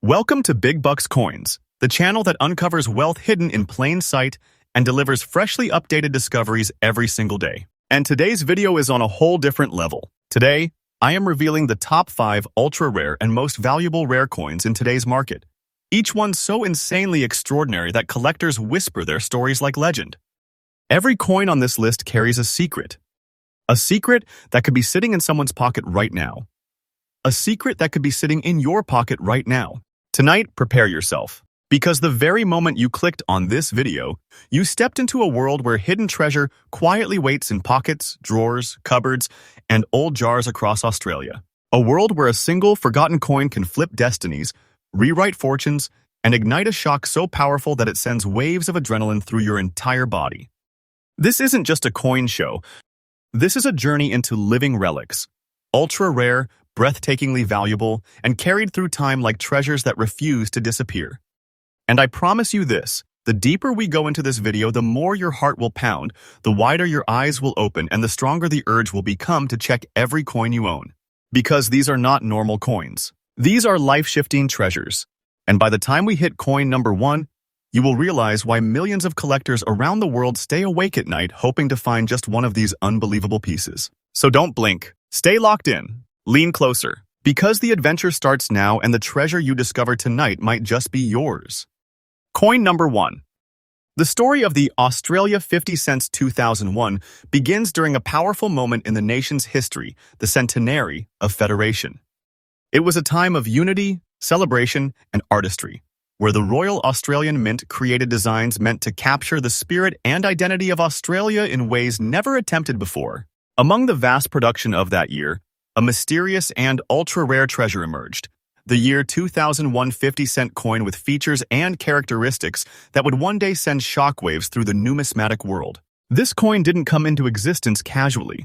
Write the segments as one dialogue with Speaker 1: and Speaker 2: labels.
Speaker 1: Welcome to Big Bucks Coins, the channel that uncovers wealth hidden in plain sight and delivers freshly updated discoveries every single day. And today's video is on a whole different level. Today, I am revealing the top 5 ultra-rare and most valuable rare coins in today's market. Each one so insanely extraordinary that collectors whisper their stories like legend. Every coin on this list carries a secret. A secret that could be sitting in someone's pocket right now. A secret that could be sitting in your pocket right now. Tonight, prepare yourself, because the very moment you clicked on this video, you stepped into a world where hidden treasure quietly waits in pockets, drawers, cupboards, and old jars across Australia. A world where a single forgotten coin can flip destinies, rewrite fortunes, and ignite a shock so powerful that it sends waves of adrenaline through your entire body. This isn't just a coin show. This is a journey into living relics, ultra-rare, breathtakingly valuable, and carried through time like treasures that refuse to disappear. And I promise you this, the deeper we go into this video, the more your heart will pound, the wider your eyes will open, and the stronger the urge will become to check every coin you own. Because these are not normal coins. These are life-shifting treasures. And by the time we hit coin number 1, you will realize why millions of collectors around the world stay awake at night hoping to find just one of these unbelievable pieces. So don't blink. Stay locked in. Lean closer, because the adventure starts now and the treasure you discover tonight might just be yours. Coin number 1. The story of the Australia 50 cents 2001 begins during a powerful moment in the nation's history, the centenary of Federation. It was a time of unity, celebration, and artistry, where the Royal Australian Mint created designs meant to capture the spirit and identity of Australia in ways never attempted before. Among the vast production of that year, a mysterious and ultra-rare treasure emerged, the year 2001 50-cent coin with features and characteristics that would one day send shockwaves through the numismatic world. This coin didn't come into existence casually.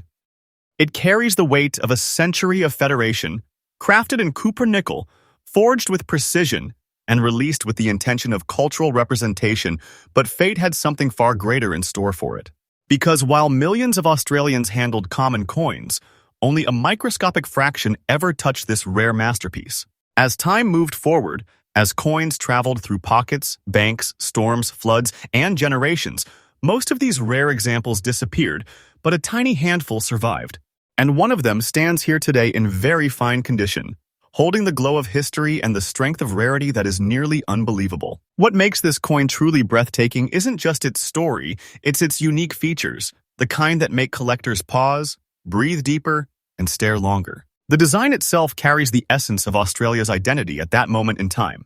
Speaker 1: It carries the weight of a century of federation, crafted in copper nickel, forged with precision, and released with the intention of cultural representation, but fate had something far greater in store for it. Because while millions of Australians handled common coins, only a microscopic fraction ever touched this rare masterpiece. As time moved forward, as coins traveled through pockets, banks, storms, floods, and generations, most of these rare examples disappeared, but a tiny handful survived. And one of them stands here today in very fine condition, holding the glow of history and the strength of rarity that is nearly unbelievable. What makes this coin truly breathtaking isn't just its story, it's its unique features, the kind that make collectors pause, breathe deeper, and stare longer. The design itself carries the essence of Australia's identity at that moment in time,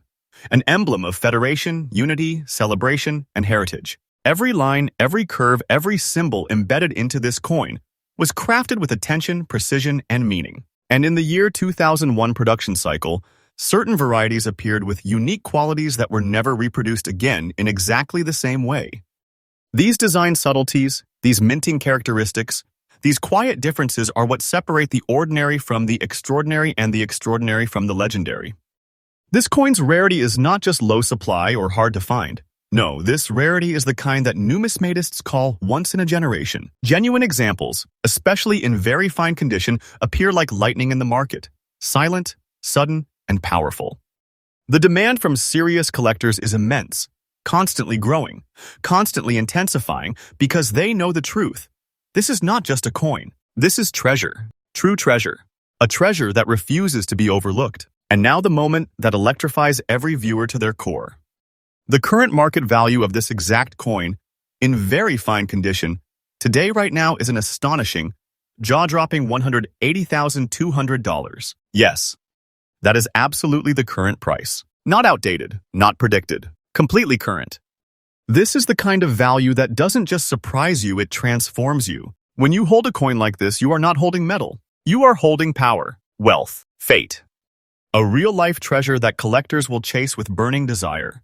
Speaker 1: an emblem of federation, unity, celebration, and heritage. Every line, every curve, every symbol embedded into this coin was crafted with attention, precision, and meaning. And in the year 2001 production cycle, certain varieties appeared with unique qualities that were never reproduced again in exactly the same way. These design subtleties, these minting characteristics, these quiet differences are what separate the ordinary from the extraordinary and the extraordinary from the legendary. This coin's rarity is not just low supply or hard to find. No, this rarity is the kind that numismatists call once in a generation. Genuine examples, especially in very fine condition, appear like lightning in the market, silent, sudden, and powerful. The demand from serious collectors is immense, constantly growing, constantly intensifying, because they know the truth. This is not just a coin. This is treasure. True treasure. A treasure that refuses to be overlooked. And now the moment that electrifies every viewer to their core. The current market value of this exact coin, in very fine condition, today right now is an astonishing, jaw-dropping $180,200. Yes, that is absolutely the current price. Not outdated, not predicted, completely current. This is the kind of value that doesn't just surprise you, it transforms you. When you hold a coin like this, you are not holding metal. You are holding power, wealth, fate. A real-life treasure that collectors will chase with burning desire.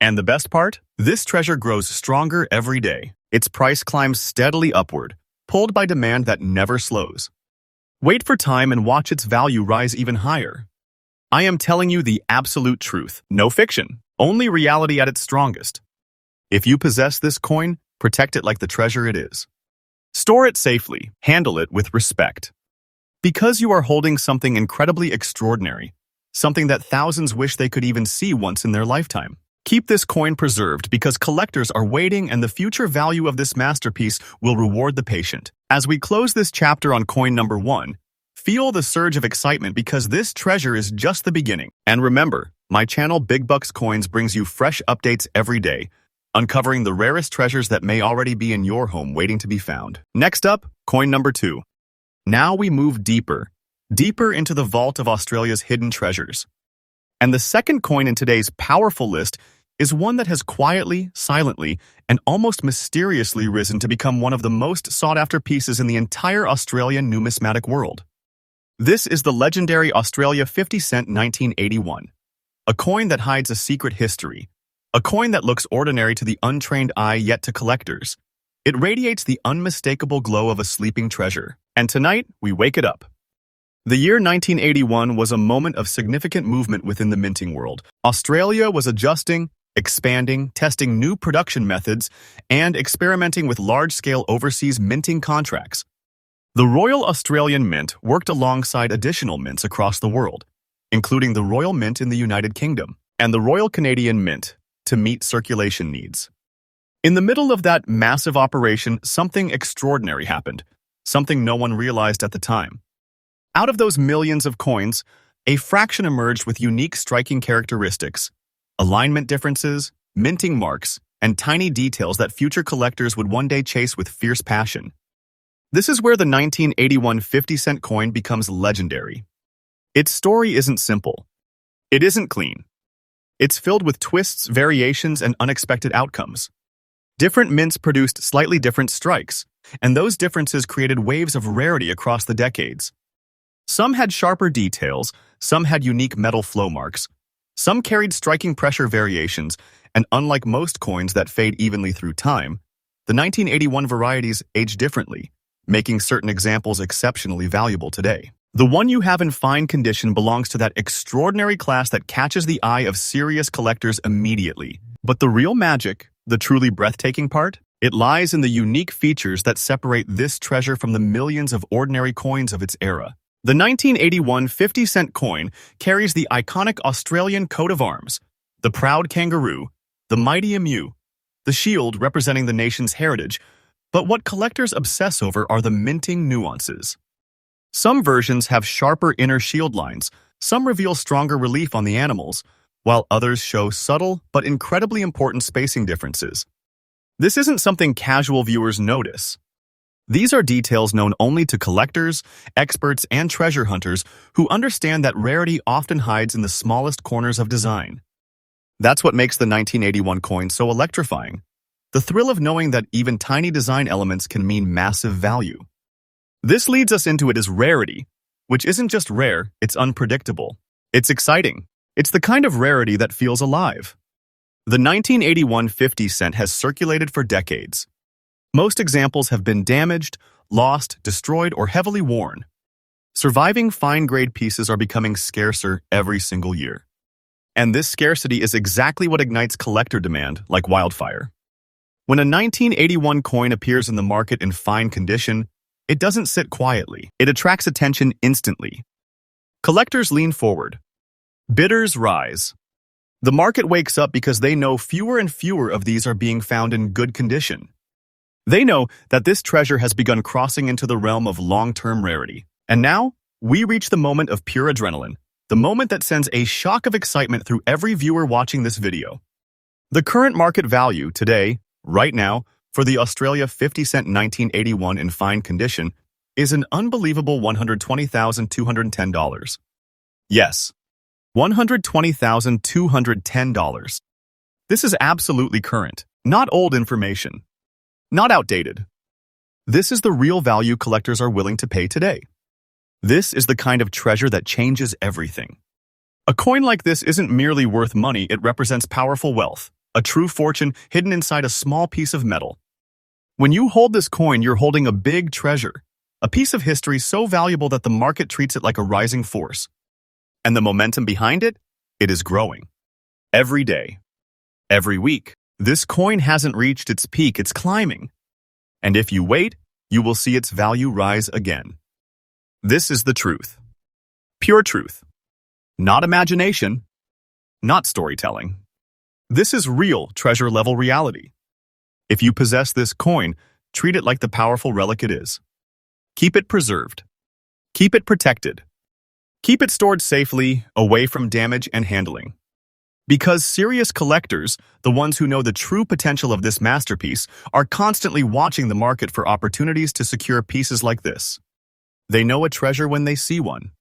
Speaker 1: And the best part? This treasure grows stronger every day. Its price climbs steadily upward, pulled by demand that never slows. Wait for time and watch its value rise even higher. I am telling you the absolute truth. No fiction. Only reality at its strongest. If you possess this coin, protect it like the treasure it is. Store it safely. Handle it with respect. Because you are holding something incredibly extraordinary, something that thousands wish they could even see once in their lifetime. Keep this coin preserved because collectors are waiting and the future value of this masterpiece will reward the patient. As we close this chapter on coin number 1, feel the surge of excitement because this treasure is just the beginning. And remember, my channel Big Bucks Coins brings you fresh updates every day, uncovering the rarest treasures that may already be in your home waiting to be found. Next up, coin number 2. Now we move deeper into the vault of Australia's hidden treasures. And the second coin in today's powerful list is one that has quietly, silently, and almost mysteriously risen to become one of the most sought-after pieces in the entire Australian numismatic world. This is the legendary Australia 50-cent 1981, a coin that hides a secret history, a coin that looks ordinary to the untrained eye yet to collectors. It radiates the unmistakable glow of a sleeping treasure. And tonight, we wake it up. The year 1981 was a moment of significant movement within the minting world. Australia was adjusting, expanding, testing new production methods, and experimenting with large-scale overseas minting contracts. The Royal Australian Mint worked alongside additional mints across the world, including the Royal Mint in the United Kingdom and the Royal Canadian Mint, to meet circulation needs. In the middle of that massive operation, something extraordinary happened, something no one realized at the time. Out of those millions of coins, a fraction emerged with unique striking characteristics, alignment differences, minting marks, and tiny details that future collectors would one day chase with fierce passion. This is where the 1981 50-cent coin becomes legendary. Its story isn't simple. It isn't clean. It's filled with twists, variations, and unexpected outcomes. Different mints produced slightly different strikes, and those differences created waves of rarity across the decades. Some had sharper details, some had unique metal flow marks, some carried striking pressure variations, and unlike most coins that fade evenly through time, the 1981 varieties age differently, making certain examples exceptionally valuable today. The one you have in fine condition belongs to that extraordinary class that catches the eye of serious collectors immediately. But the real magic, the truly breathtaking part, it lies in the unique features that separate this treasure from the millions of ordinary coins of its era. The 1981 50-cent coin carries the iconic Australian coat of arms, the proud kangaroo, the mighty emu, the shield representing the nation's heritage, but what collectors obsess over are the minting nuances. Some versions have sharper inner shield lines, some reveal stronger relief on the animals, while others show subtle but incredibly important spacing differences. This isn't something casual viewers notice. These are details known only to collectors, experts, and treasure hunters who understand that rarity often hides in the smallest corners of design. That's what makes the 1981 coin so electrifying. The thrill of knowing that even tiny design elements can mean massive value. This leads us into it as rarity, which isn't just rare, it's unpredictable. It's exciting. It's the kind of rarity that feels alive. The 1981 50 cent has circulated for decades. Most examples have been damaged, lost, destroyed, or heavily worn. Surviving fine-grade pieces are becoming scarcer every single year. And this scarcity is exactly what ignites collector demand like wildfire. When a 1981 coin appears in the market in fine condition, it doesn't sit quietly. It attracts attention instantly. Collectors lean forward. Bidders rise. The market wakes up because they know fewer and fewer of these are being found in good condition. They know that this treasure has begun crossing into the realm of long-term rarity. And now, we reach the moment of pure adrenaline, the moment that sends a shock of excitement through every viewer watching this video. The current market value today, right now, for the Australia 50 cent 1981 in fine condition is an unbelievable $120,210. Yes, $120,210. This is absolutely current, not old information. Not outdated. This is the real value collectors are willing to pay today. This is the kind of treasure that changes everything. A coin like this isn't merely worth money, it represents powerful wealth, a true fortune hidden inside a small piece of metal. When you hold this coin, you're holding a big treasure, a piece of history so valuable that the market treats it like a rising force. And the momentum behind it? It is growing. Every day. Every week. This coin hasn't reached its peak, it's climbing. And if you wait, you will see its value rise again. This is the truth. Pure truth. Not imagination, not storytelling. This is real treasure-level reality. If you possess this coin, treat it like the powerful relic it is. Keep it preserved. Keep it protected. Keep it stored safely, away from damage and handling. Because serious collectors, the ones who know the true potential of this masterpiece, are constantly watching the market for opportunities to secure pieces like this. They know a treasure when they see one.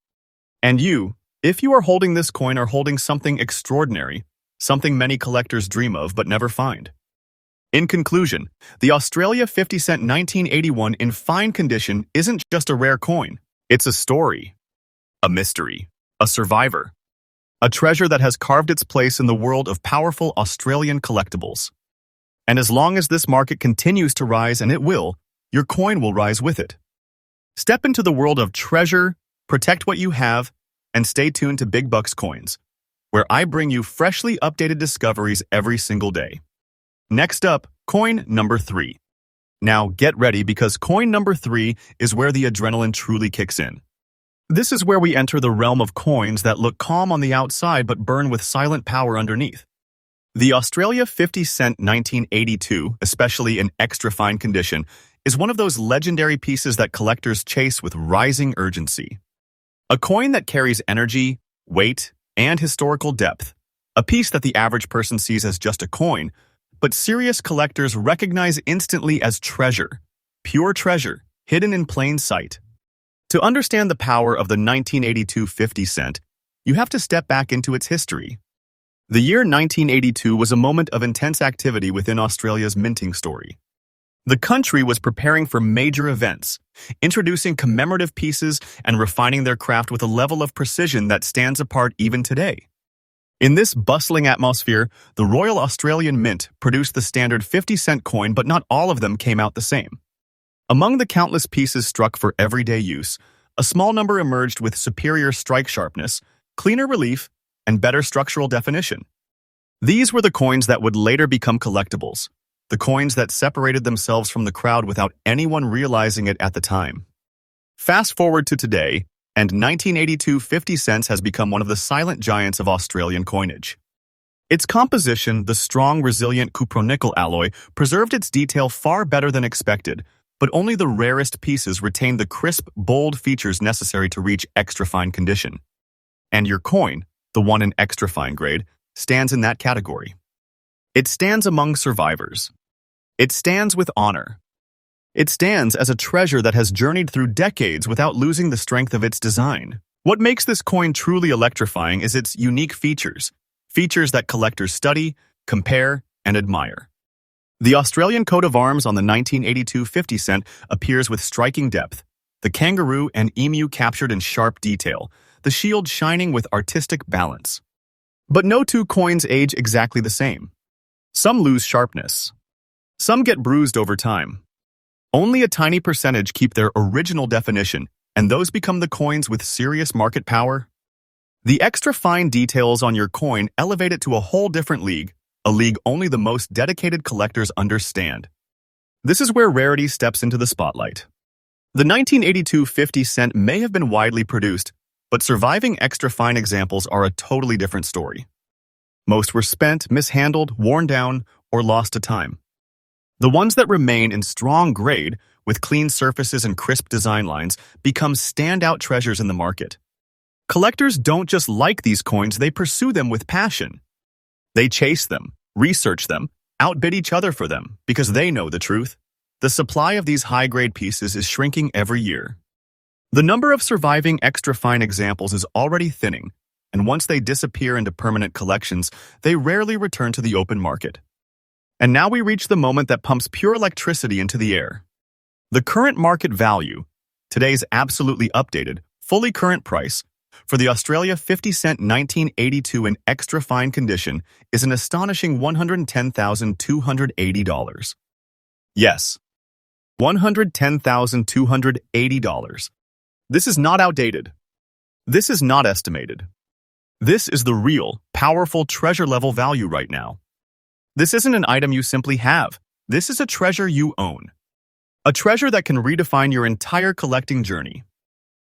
Speaker 1: And you, if you are holding this coin, are holding something extraordinary, something many collectors dream of but never find. In conclusion, the Australia 50-cent 1981 in fine condition isn't just a rare coin. It's a story, a mystery, a survivor, a treasure that has carved its place in the world of powerful Australian collectibles. And as long as this market continues to rise, and it will, your coin will rise with it. Step into the world of treasure, protect what you have, and stay tuned to Big Bucks Coins, where I bring you freshly updated discoveries every single day. Next up, coin number 3. Now get ready, because coin number 3 is where the adrenaline truly kicks in. This is where we enter the realm of coins that look calm on the outside but burn with silent power underneath. The Australia 50-cent 1982, especially in extra fine condition, is one of those legendary pieces that collectors chase with rising urgency. A coin that carries energy, weight, and historical depth. A piece that the average person sees as just a coin, but serious collectors recognize instantly as treasure. Pure treasure, hidden in plain sight. To understand the power of the 1982 50 cent, you have to step back into its history. The year 1982 was a moment of intense activity within Australia's minting story. The country was preparing for major events, introducing commemorative pieces and refining their craft with a level of precision that stands apart even today. In this bustling atmosphere, the Royal Australian Mint produced the standard 50-cent coin, but not all of them came out the same. Among the countless pieces struck for everyday use, a small number emerged with superior strike sharpness, cleaner relief, and better structural definition. These were the coins that would later become collectibles, the coins that separated themselves from the crowd without anyone realizing it at the time. Fast forward to today, and 1982 50 cents has become one of the silent giants of Australian coinage. Its composition, the strong, resilient cupronickel alloy, preserved its detail far better than expected, but only the rarest pieces retained the crisp, bold features necessary to reach extra fine condition. And your coin, the one in extra fine grade, stands in that category. It stands among survivors. It stands with honor. It stands as a treasure that has journeyed through decades without losing the strength of its design. What makes this coin truly electrifying is its unique features, features that collectors study, compare, and admire. The Australian coat of arms on the 1982 50 cent appears with striking depth, the kangaroo and emu captured in sharp detail, the shield shining with artistic balance. But no two coins age exactly the same. Some lose sharpness. Some get bruised over time. Only a tiny percentage keep their original definition, and those become the coins with serious market power. The extra fine details on your coin elevate it to a whole different league, a league only the most dedicated collectors understand. This is where rarity steps into the spotlight. The 1982 50 cent may have been widely produced, but surviving extra fine examples are a totally different story. Most were spent, mishandled, worn down, or lost to time. The ones that remain in strong grade, with clean surfaces and crisp design lines, become standout treasures in the market. Collectors don't just like these coins, they pursue them with passion. They chase them, research them, outbid each other for them, because they know the truth. The supply of these high-grade pieces is shrinking every year. The number of surviving extra-fine examples is already thinning, and once they disappear into permanent collections, they rarely return to the open market. And now we reach the moment that pumps pure electricity into the air. The current market value, today's absolutely updated, fully current price, for the Australia 50 cent 1982 in extra fine condition is an astonishing $110,280. Yes, $110,280. This is not outdated. This is not estimated. This is the real, powerful treasure-level value right now. This isn't an item you simply have. This is a treasure you own. A treasure that can redefine your entire collecting journey.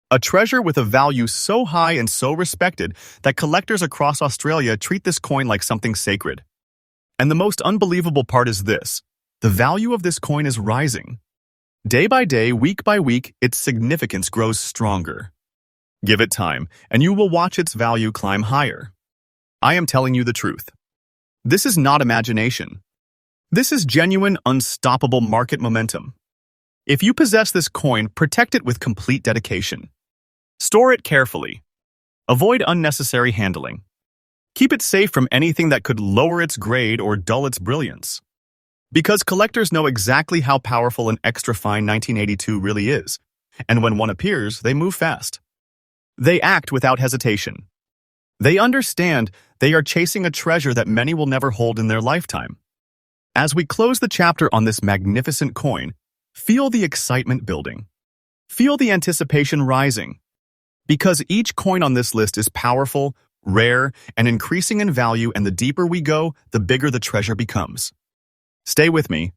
Speaker 1: A treasure with a value so high and so respected that collectors across Australia treat this coin like something sacred. And the most unbelievable part is this: the value of this coin is rising. Day by day, week by week, its significance grows stronger. Give it time, and you will watch its value climb higher. I am telling you the truth. This is not imagination. This is genuine, unstoppable market momentum. If you possess this coin, protect it with complete dedication. Store it carefully. Avoid unnecessary handling. Keep it safe from anything that could lower its grade or dull its brilliance. Because collectors know exactly how powerful an extra-fine 1982 really is, and when one appears, they move fast. They act without hesitation. They understand they are chasing a treasure that many will never hold in their lifetime. As we close the chapter on this magnificent coin, feel the excitement building. Feel the anticipation rising. Because each coin on this list is powerful, rare, and increasing in value, and the deeper we go, the bigger the treasure becomes. Stay with me.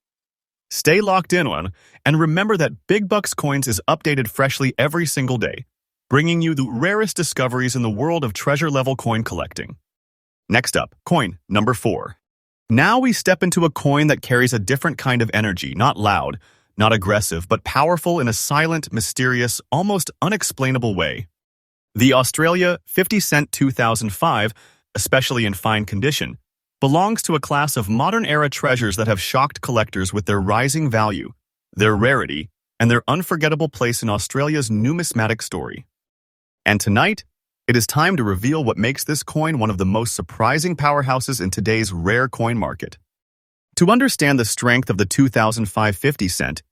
Speaker 1: Stay locked in on, and remember that Big Bucks Coins is updated freshly every single day, bringing you the rarest discoveries in the world of treasure-level coin collecting. Next up, coin number 4. Now we step into a coin that carries a different kind of energy, not loud, not aggressive, but powerful in a silent, mysterious, almost unexplainable way. The Australia 50-cent 2005, especially in fine condition, belongs to a class of modern-era treasures that have shocked collectors with their rising value, their rarity, and their unforgettable place in Australia's numismatic story. And tonight, it is time to reveal what makes this coin one of the most surprising powerhouses in today's rare coin market. To understand the strength of the 2005 50 cent,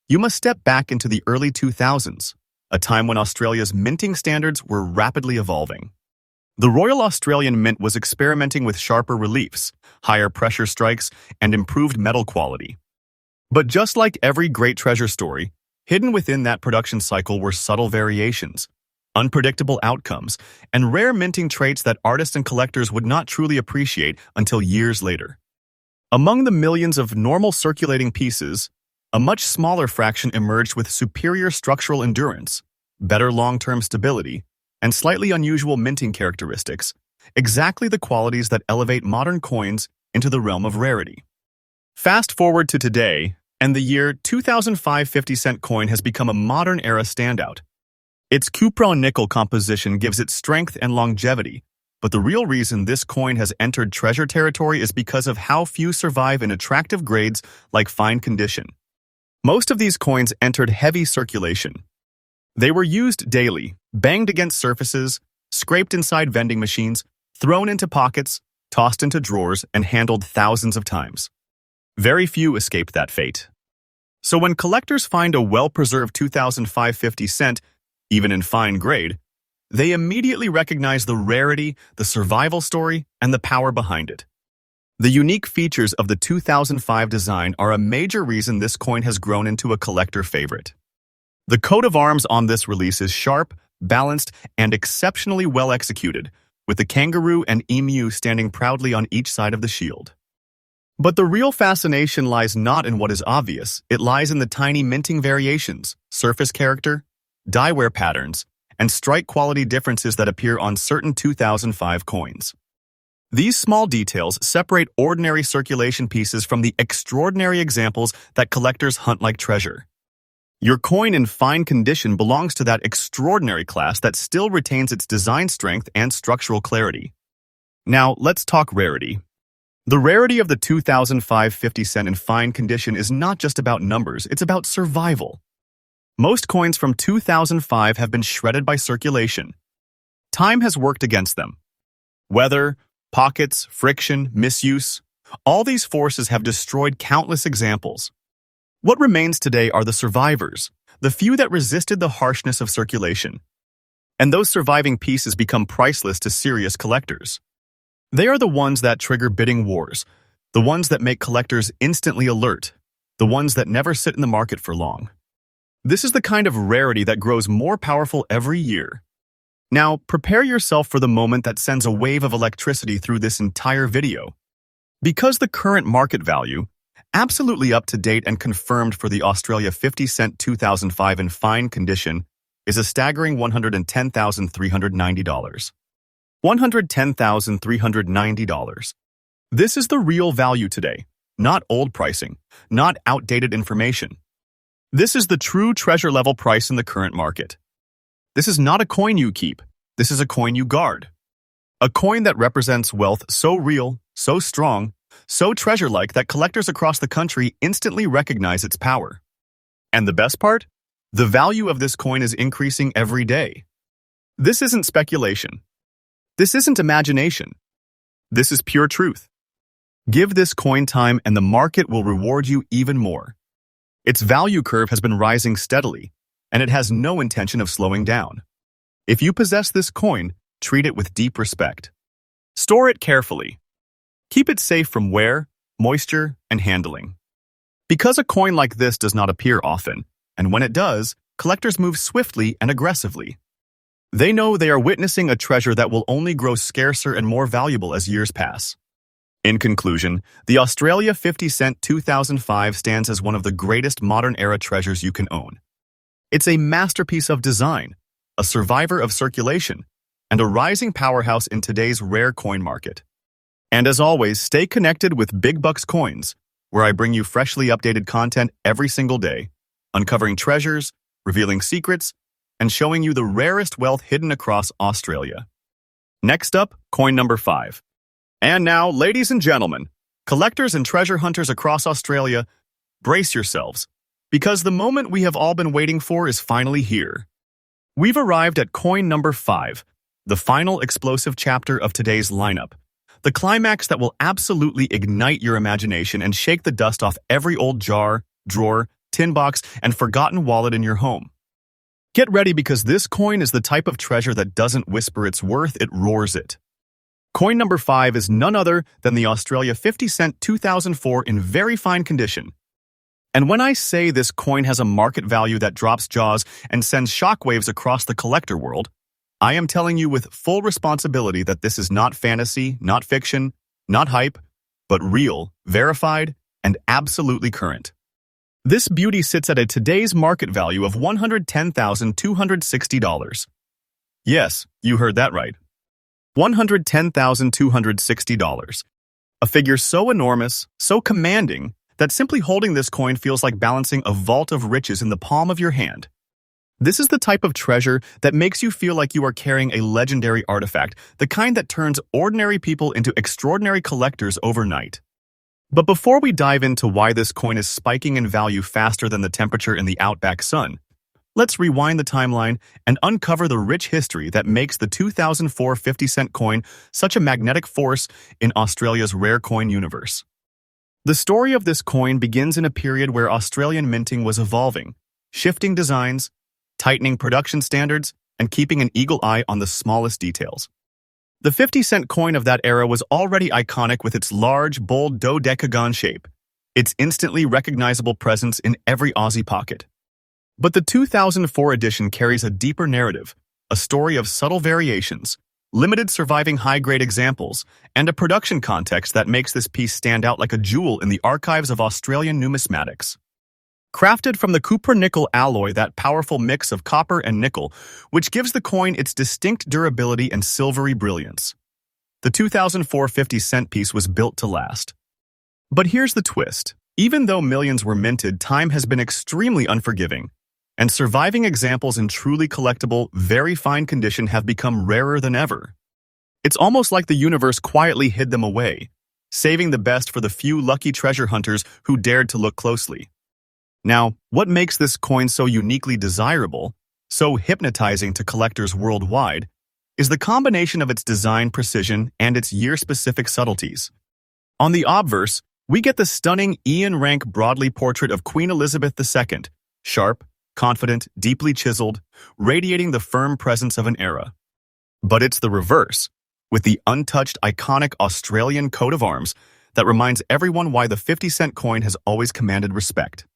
Speaker 1: you must step back into the early 2000s, a time when Australia's minting standards were rapidly evolving. The Royal Australian Mint was experimenting with sharper reliefs, higher pressure strikes, and improved metal quality. But just like every great treasure story, hidden within that production cycle were subtle variations, unpredictable outcomes, and rare minting traits that artists and collectors would not truly appreciate until years later. Among the millions of normal circulating pieces, a much smaller fraction emerged with superior structural endurance, better long-term stability, and slightly unusual minting characteristics, exactly the qualities that elevate modern coins into the realm of rarity. Fast forward to today, and the year 2005 50-cent coin has become a modern-era standout. Its cupro-nickel composition gives it strength and longevity, but the real reason this coin has entered treasure territory is because of how few survive in attractive grades like fine condition. Most of these coins entered heavy circulation. They were used daily, banged against surfaces, scraped inside vending machines, thrown into pockets, tossed into drawers, and handled thousands of times. Very few escaped that fate. So when collectors find a well-preserved 2005 50 cent, even in fine grade, they immediately recognize the rarity, the survival story, and the power behind it. The unique features of the 2005 design are a major reason this coin has grown into a collector favorite. The coat of arms on this release is sharp, balanced, and exceptionally well executed, with the kangaroo and emu standing proudly on each side of the shield. But the real fascination lies not in what is obvious, it lies in the tiny minting variations, surface character, die wear patterns, and strike quality differences that appear on certain 2005 coins. These small details separate ordinary circulation pieces from the extraordinary examples that collectors hunt like treasure. Your coin in fine condition belongs to that extraordinary class that still retains its design strength and structural clarity. Now, let's talk rarity. The rarity of the 2005 50 cent in fine condition is not just about numbers, it's about survival. Most coins from 2005 have been shredded by circulation. Time has worked against them. Weather, pockets, friction, misuse, all these forces have destroyed countless examples. What remains today are the survivors, the few that resisted the harshness of circulation. And those surviving pieces become priceless to serious collectors. They are the ones that trigger bidding wars, the ones that make collectors instantly alert, the ones that never sit in the market for long. This is the kind of rarity that grows more powerful every year. Now, prepare yourself for the moment that sends a wave of electricity through this entire video. Because the current market value, absolutely up to date and confirmed for the Australia 50 cent 2005 in fine condition, is a staggering $110,390. $110,390. This is the real value today, not old pricing, not outdated information. This is the true treasure-level price in the current market. This is not a coin you keep. This is a coin you guard. A coin that represents wealth so real, so strong, so treasure-like that collectors across the country instantly recognize its power. And the best part? The value of this coin is increasing every day. This isn't speculation. This isn't imagination. This is pure truth. Give this coin time and the market will reward you even more. Its value curve has been rising steadily, and it has no intention of slowing down. If you possess this coin, treat it with deep respect. Store it carefully. Keep it safe from wear, moisture, and handling. Because a coin like this does not appear often, and when it does, collectors move swiftly and aggressively. They know they are witnessing a treasure that will only grow scarcer and more valuable as years pass. In conclusion, the Australia 50-cent 2005 stands as one of the greatest modern-era treasures you can own. It's a masterpiece of design, a survivor of circulation, and a rising powerhouse in today's rare coin market. And as always, stay connected with Big Bucks Coins, where I bring you freshly updated content every single day, uncovering treasures, revealing secrets, and showing you the rarest wealth hidden across Australia. Next up, coin number 5. And now, ladies and gentlemen, collectors and treasure hunters across Australia, brace yourselves, because the moment we have all been waiting for is finally here. We've arrived at coin number 5, the final explosive chapter of today's lineup, the climax that will absolutely ignite your imagination and shake the dust off every old jar, drawer, tin box, and forgotten wallet in your home. Get ready because this coin is the type of treasure that doesn't whisper its worth, it roars it. Coin number 5 is none other than the Australia 50-cent 2004 in very fine condition. And when I say this coin has a market value that drops jaws and sends shockwaves across the collector world, I am telling you with full responsibility that this is not fantasy, not fiction, not hype, but real, verified, and absolutely current. This beauty sits at today's market value of $110,260. Yes, you heard that right. $110,260. A figure so enormous, so commanding, that simply holding this coin feels like balancing a vault of riches in the palm of your hand. This is the type of treasure that makes you feel like you are carrying a legendary artifact, the kind that turns ordinary people into extraordinary collectors overnight. But before we dive into why this coin is spiking in value faster than the temperature in the outback sun, let's rewind the timeline and uncover the rich history that makes the 2004 50-cent coin such a magnetic force in Australia's rare coin universe. The story of this coin begins in a period where Australian minting was evolving, shifting designs, tightening production standards, and keeping an eagle eye on the smallest details. The 50-cent coin of that era was already iconic with its large, bold dodecagon shape, its instantly recognizable presence in every Aussie pocket. But the 2004 edition carries a deeper narrative, a story of subtle variations, limited surviving high-grade examples, and a production context that makes this piece stand out like a jewel in the archives of Australian numismatics. Crafted from the copper-nickel alloy, that powerful mix of copper and nickel, which gives the coin its distinct durability and silvery brilliance. The 2004 50-cent piece was built to last. But here's the twist. Even though millions were minted, time has been extremely unforgiving, and surviving examples in truly collectible, very fine condition have become rarer than ever. It's almost like the universe quietly hid them away, saving the best for the few lucky treasure hunters who dared to look closely. Now, what makes this coin so uniquely desirable, so hypnotizing to collectors worldwide, is the combination of its design precision and its year-specific subtleties. On the obverse, we get the stunning Ian Rank Broadley portrait of Queen Elizabeth II, sharp, confident, deeply chiseled, radiating the firm presence of an era. But it's the reverse, with the untouched, iconic Australian coat of arms that reminds everyone why the 50-cent coin has always commanded respect.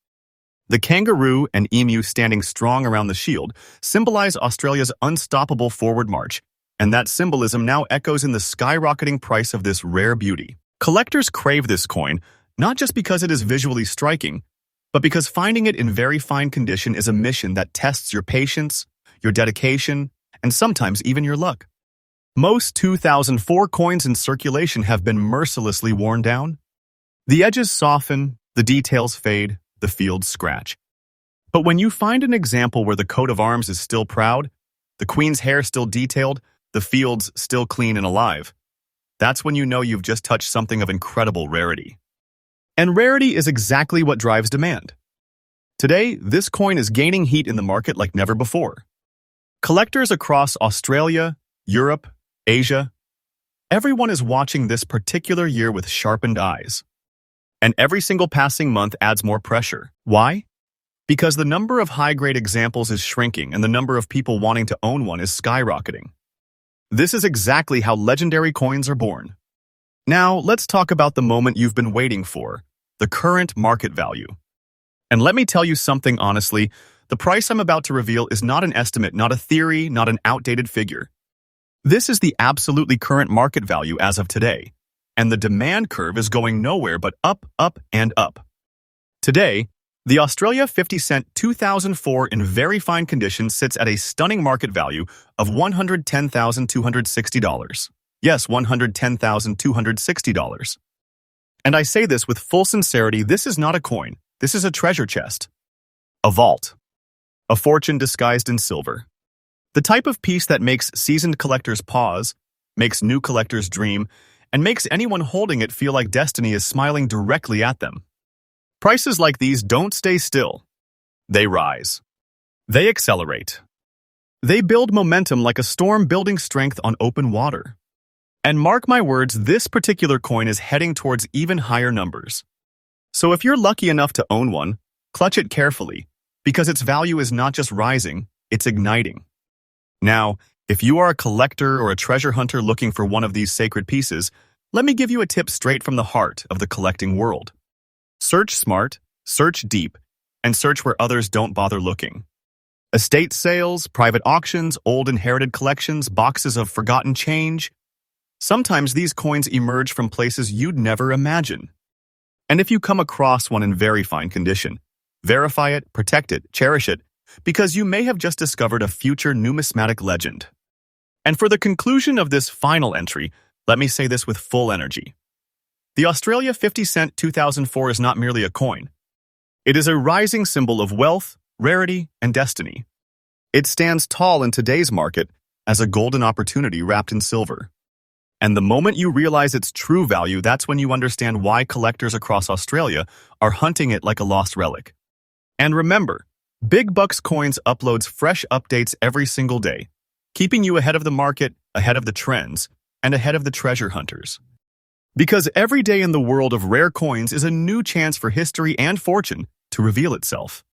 Speaker 1: The kangaroo and emu standing strong around the shield symbolize Australia's unstoppable forward march, and that symbolism now echoes in the skyrocketing price of this rare beauty. Collectors crave this coin, not just because it is visually striking, but because finding it in very fine condition is a mission that tests your patience, your dedication, and sometimes even your luck. Most 2004 coins in circulation have been mercilessly worn down. The edges soften, the details fade, the fields scratch. But when you find an example where the coat of arms is still proud, the queen's hair still detailed, the fields still clean and alive, that's when you know you've just touched something of incredible rarity. And rarity is exactly what drives demand. Today, this coin is gaining heat in the market like never before. Collectors across Australia, Europe, Asia, everyone is watching this particular year with sharpened eyes. And every single passing month adds more pressure. Why? Because the number of high-grade examples is shrinking and the number of people wanting to own one is skyrocketing. This is exactly how legendary coins are born. Now, let's talk about the moment you've been waiting for, the current market value. And let me tell you something honestly, the price I'm about to reveal is not an estimate, not a theory, not an outdated figure. This is the absolutely current market value as of today, and the demand curve is going nowhere but up, up, and up. Today, the Australia 50-cent 2004 in very fine condition sits at a stunning market value of $110,260. Yes, $110,260. And I say this with full sincerity, this is not a coin, this is a treasure chest. A vault. A fortune disguised in silver. The type of piece that makes seasoned collectors pause, makes new collectors dream, and makes anyone holding it feel like destiny is smiling directly at them. Prices like these don't stay still. They rise. They accelerate. They build momentum like a storm building strength on open water. And mark my words, this particular coin is heading towards even higher numbers. So if you're lucky enough to own one, clutch it carefully, because its value is not just rising, it's igniting. Now, if you are a collector or a treasure hunter looking for one of these sacred pieces, let me give you a tip straight from the heart of the collecting world. Search smart, search deep, and search where others don't bother looking. Estate sales, private auctions, old inherited collections, boxes of forgotten change. Sometimes these coins emerge from places you'd never imagine. And if you come across one in very fine condition, verify it, protect it, cherish it, because you may have just discovered a future numismatic legend. And for the conclusion of this final entry, let me say this with full energy. The Australia 50-cent 2004 is not merely a coin. It is a rising symbol of wealth, rarity, and destiny. It stands tall in today's market as a golden opportunity wrapped in silver. And the moment you realize its true value, that's when you understand why collectors across Australia are hunting it like a lost relic. And remember, Big Bucks Coins uploads fresh updates every single day, keeping you ahead of the market, ahead of the trends, and ahead of the treasure hunters. Because every day in the world of rare coins is a new chance for history and fortune to reveal itself.